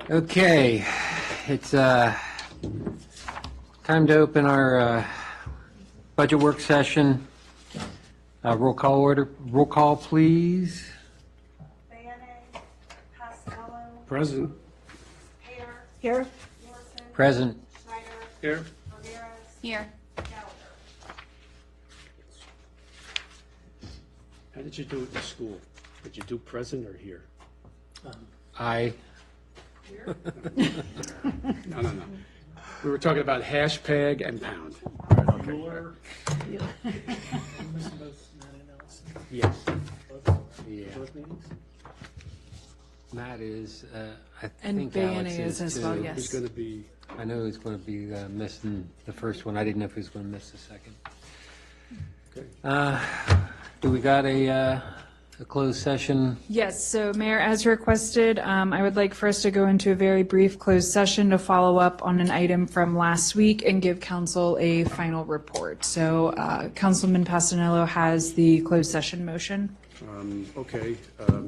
Okay, it's time to open our budget work session. Roll call, please. Bayonne, Costello, Present. Hayter, Here. Morrison, Present. Schneider, Here. Ramirez, Here. Gallagher. How did you do it in school? Did you do present or here? Aye. No. We were talking about hashtag and pound. Yes. Yeah. Matt is, I And think Bayonne Alex is as well, too. yes. Who's going to be, I know he's going to be missing the first one. I didn't know if he was going to miss the second. okay. Do we got a closed session? Yes, so Mayor, as requested, I would like for us to go into a very brief closed session to follow up on an item from last week and give council a final report. So Councilman Pastanello has the closed session motion. Okay,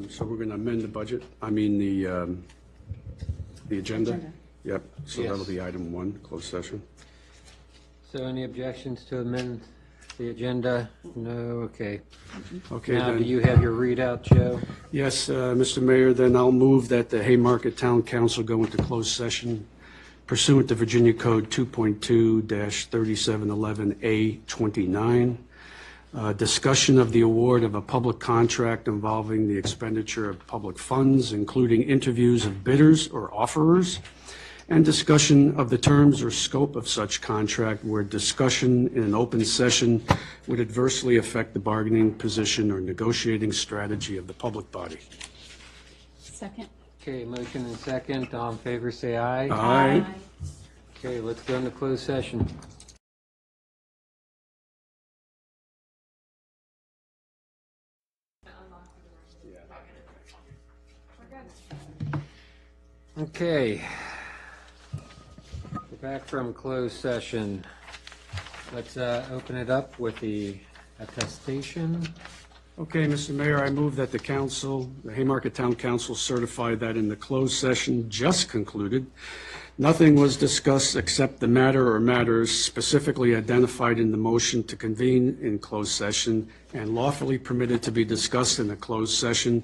so we're going to amend the budget, the agenda? Yep, so Yes. that'll be item 1, closed session. So any objections to amend the agenda? No, okay. Okay, Now, do then, you have your readout, Joe? yes, Mr. Mayor, then I'll move that the Haymarket Town Council go into closed session pursuant to Virginia Code 2.2-3711A29. Discussion of the award of a public contract involving the expenditure of public funds, including interviews of bidders or offerers, and discussion of the terms or scope of such contract where discussion in an open session would adversely affect the bargaining position or negotiating strategy of the public body. Second. Okay, motion and second. All in favor, say aye. Aye. Okay, let's go into closed session. Okay. We're back from closed session. Let's open it up with the attestation. Okay, Mr. Mayor, I move that the council, the Haymarket Town Council certify that in the closed session just concluded, nothing was discussed except the matter or matters specifically identified in the motion to convene in closed session and lawfully permitted to be discussed in a closed session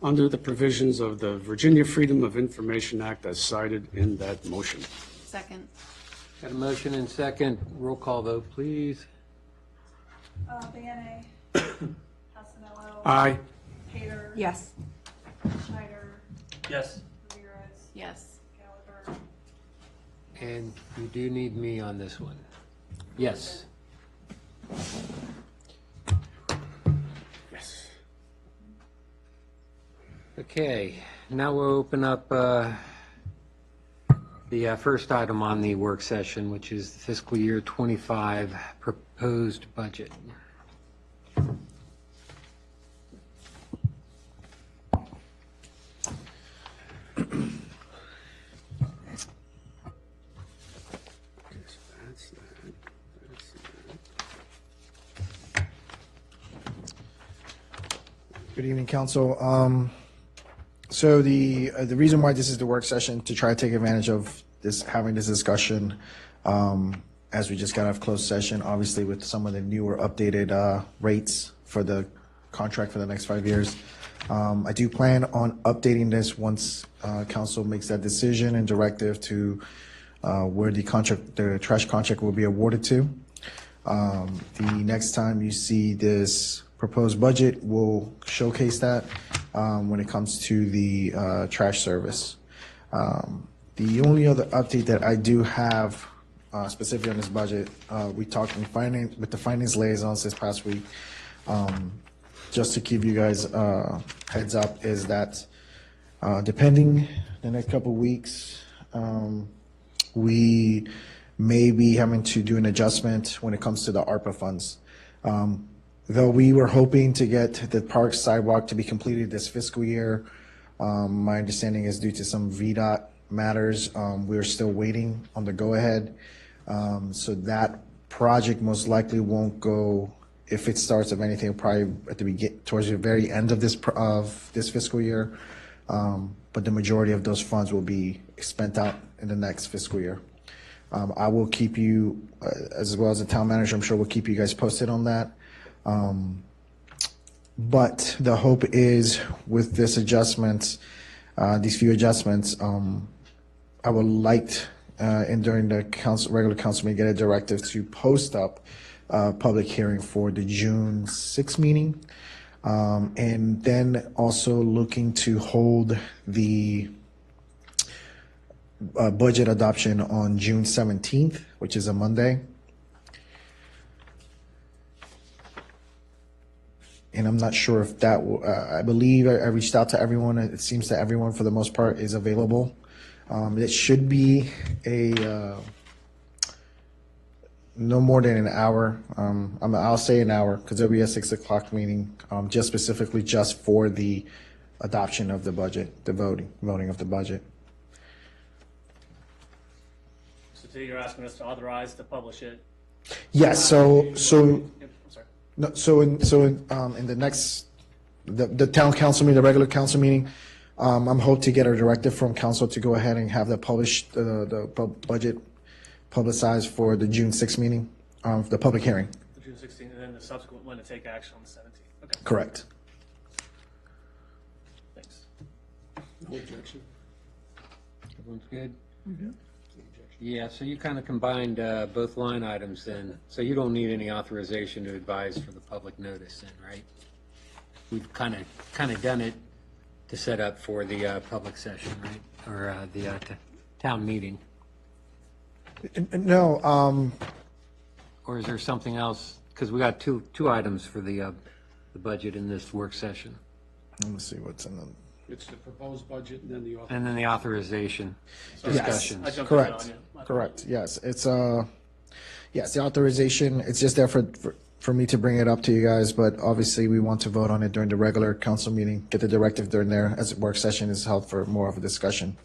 under the provisions of the Virginia Freedom of Information Act as cited in that motion. Second. Got a motion and second. Roll call vote, please. Bayonne, Costello, Aye. Hayter, Yes. Schneider, Yes. Ramirez, Yes. Gallagher. And you do need me on this one. Yes. Yes. Okay, now we'll open up the first item on the work session, which is the fiscal year 25 proposed budget. Okay, so that's that. That's that. Good evening, council. So the reason why this is the work session to try to take advantage of this, having this discussion, as we just got off closed session, obviously with some of the newer updated rates for the contract for the next 5 years. I do plan on updating this once council makes that decision and directive to where the trash contract will be awarded to. The next time you see this proposed budget, we'll showcase that when it comes to the trash service. The only other update that I do have specifically on this budget, we talked in finance with the finance liaisons this past week. Just to give you guys heads up, is that depending the next couple weeks, we may be having to do an adjustment when it comes to the ARPA funds. Though we were hoping to get the park sidewalk to be completed this fiscal year, my understanding is due to some VDOT matters, we're still waiting on the go-ahead. So that project most likely won't go, if it starts of anything, probably at the towards the very end of this fiscal year. but the majority of those funds will be spent out in the next fiscal year. I will keep you, as well as the town manager, I'm sure we'll keep you guys posted on that. But the hope is with this adjustments, these few adjustments, I would like, during the regular council meeting, get a directive to post up a public hearing for the June 6th meeting. And then also looking to hold the budget adoption on June 17th, which is a Monday. And I'm not sure if that, I believe I reached out to everyone. It seems that everyone, for the most part, is available. It should be no more than an hour. I'll say an hour because it'll be a 6 o'clock meeting, just specifically just for the adoption of the budget, the voting of the budget. So today you're asking us to authorize to publish it? Yes. So I'm sorry. no. So in the next the town council meeting, the regular council meeting, I'm hoping to get a directive from council to go ahead and have the published the budget publicized for the June 6th meeting, the public hearing. The June 16th, and then the subsequent one to take action on the 17th. Okay, Correct. thanks. No objection. Everyone's good? Yeah, so you kind of combined both line items then, so you don't need any authorization to advise for the public notice then, right? We've kind of done it to set up for the public session, right? Or the town meeting. No. Or is there something else? Because we got two items for the budget in this work session. Let me see what's in them. It's the proposed budget and then the author. And then the authorization Sorry, discussions. I jumped the gun Correct. on you. My Correct. Yes. It's yes, the authorization. It's just there for me to bring it up to you guys, but obviously we want to vote on it during the regular council meeting. Get the directive during there, as the work session is held for more of a discussion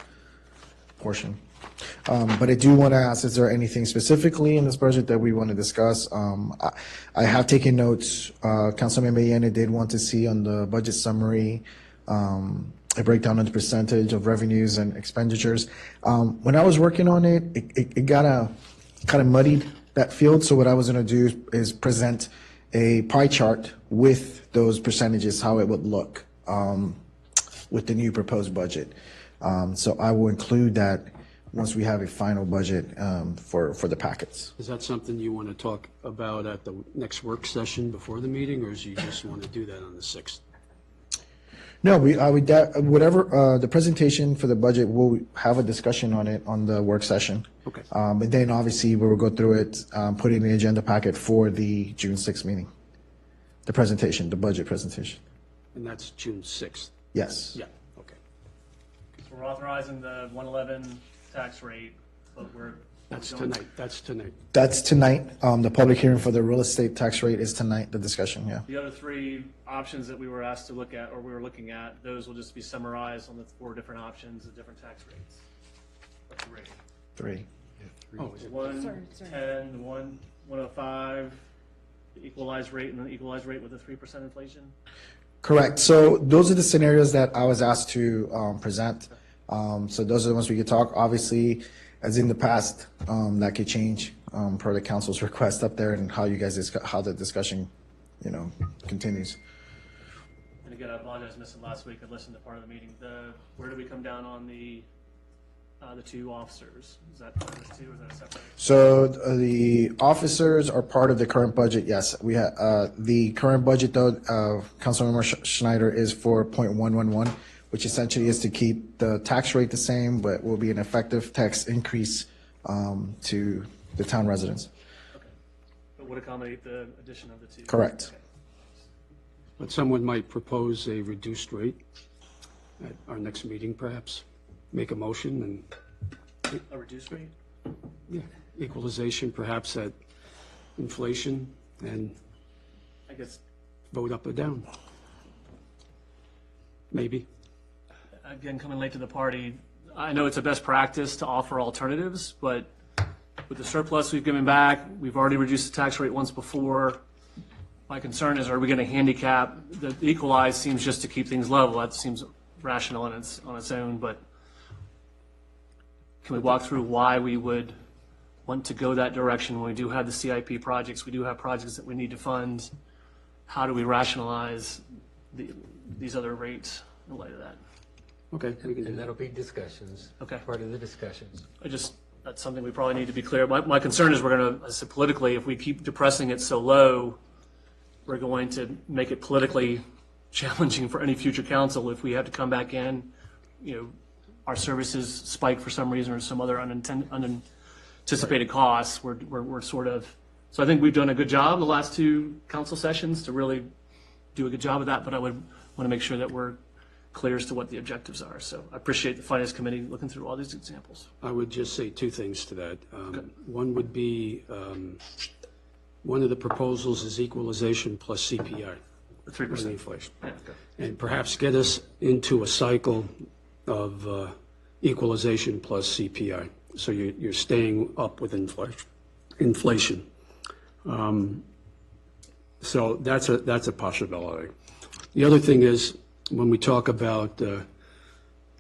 portion. But I do want to ask, is there anything specifically in this budget that we want to discuss? I have taken notes. Councilmember Yana did want to see on the budget summary a breakdown of the percentage of revenues and expenditures. When I was working on it, it got kind of muddied that field. So what I was going to do is present a pie chart with those percentages, how it would look with the new proposed budget. So I will include that once we have a final budget for the packets. Is that something you want to talk about at the next work session before the meeting, or do you just want to do that on the 6th? No, whatever, the presentation for the budget, we'll have a discussion on it on the work session. Okay. And then obviously we will go through it, put it in the agenda packet for the June 6th meeting. The presentation, the budget presentation. And that's June 6th? Yes. Yeah, okay. So we're authorizing the 111 tax rate, but we're. That's going- tonight, that's tonight. That's tonight. The public hearing for the real estate tax rate is tonight, the discussion, yeah. The other three options that we were asked to look at, or we were looking at, those will just be summarized on the 4 different options of different tax rates. What's the rate? 3. Oh, is it? 110, the 105, the equalized rate, and the equalized rate with the 3% inflation? Correct. So those are the scenarios that I was asked to present. So those are the ones we could talk. Obviously, as in the past, that could change per the council's request up there and how you guys how the discussion, continues. And again, I apologize, I missed it last week. I listened to part of the meeting. Where do we come down on the 2 officers? Is that part of this too, or is that separate? So the officers are part of the current budget. Yes, we have the current budget though. Councilmember Schneider is for 0.111, which essentially is to keep the tax rate the same, but will be an effective tax increase to the town residents. Okay. But would accommodate the addition of the 2? Correct. Okay. But someone might propose a reduced rate at our next meeting, perhaps. Make a motion and, A reduced rate? yeah, equalization perhaps at inflation, and I guess, vote up or down. Maybe. again, coming late to the party, I know it's a best practice to offer alternatives, but with the surplus we've given back, we've already reduced the tax rate once before. My concern is, are we going to handicap, the equalize seems just to keep things level. That seems rational on its own, but can we walk through why we would want to go that direction when we do have the CIP projects, we do have projects that we need to fund? How do we rationalize these other rates in light of that? Okay, we can do And that. that'll be discussions. Okay. Part of the discussions. That's something we probably need to be clear. My concern is we're going to, I said politically, if we keep depressing it so low, we're going to make it politically challenging for any future council if we have to come back in, our services spike for some reason or some other unanticipated costs. We're sort of, so I think we've done a good job the last 2 council sessions to really do a good job of that, but I would want to make sure that we're clear as to what the objectives are. So I appreciate the Finance Committee looking through all these examples. I would just say 2 things to that. One would be, one of the proposals is equalization plus CPI. The 3%. With inflation. Yeah, okay. And perhaps get us into a cycle of equalization plus CPI. So you're staying up with inflation. So that's a possibility. The other thing is, when we talk about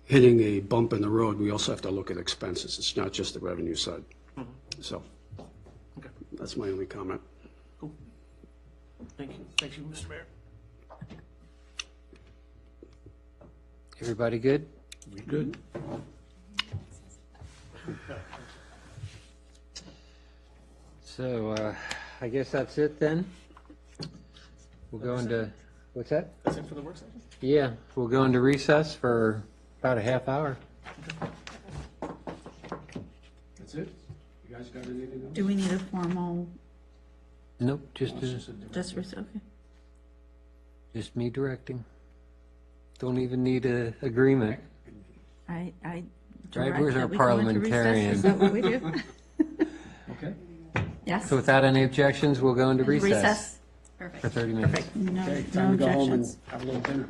hitting a bump in the road, we also have to look at expenses. It's not just the revenue side. So Okay. that's my only comment. Cool. Thank you, Mr. Mayor. Everybody good? Good. So, I guess that's it then. We'll go into, what's that? That's it for the work session? Yeah, we'll go into recess for about a half hour. That's it? You guys got anything else? Do we need a formal, Nope, just okay. me directing. Don't even need a agreement. I Right, direct where's that our we go into recess. parliamentarian? Is that what we do? Okay. Yes. So without any objections, we'll go into recess Recess. for 30 minutes. No, Okay, no time to go home and objections. have a little dinner.